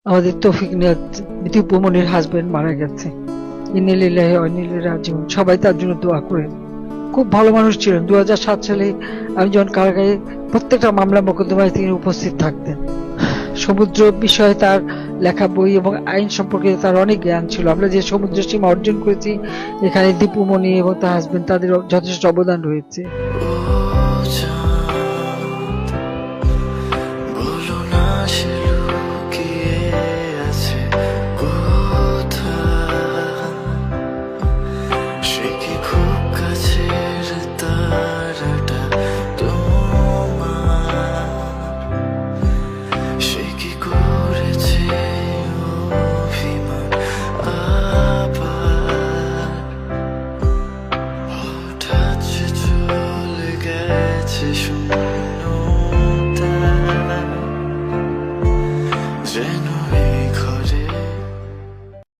আমাদের তৌফিক নিয়াজ দীপু মনির হাজবেন্ড মারা গেছে। ইন্না লিল্লাহি ওয়া ইন্না ইলাইহি রাজিউন। সবাই তার জন্য দোয়া করেন। খুব ভালো মানুষ ছিলেন। 2007 সালে আমি যখন কারাগারে প্রত্যেকটা মামলা মোকদ্দমায় তিনি উপস্থিত থাকতেন। সমুদ্র বিষয়ে তার লেখা বই এবং আইন সম্পর্কে তার অনেক জ্ঞান ছিল। আমরা যে সমুদ্র সীমা অর্জন করেছি, এখানে দীপু মনি এবং তার হাজবেন্ড তাদের যথেষ্ট অবদান রয়েছে।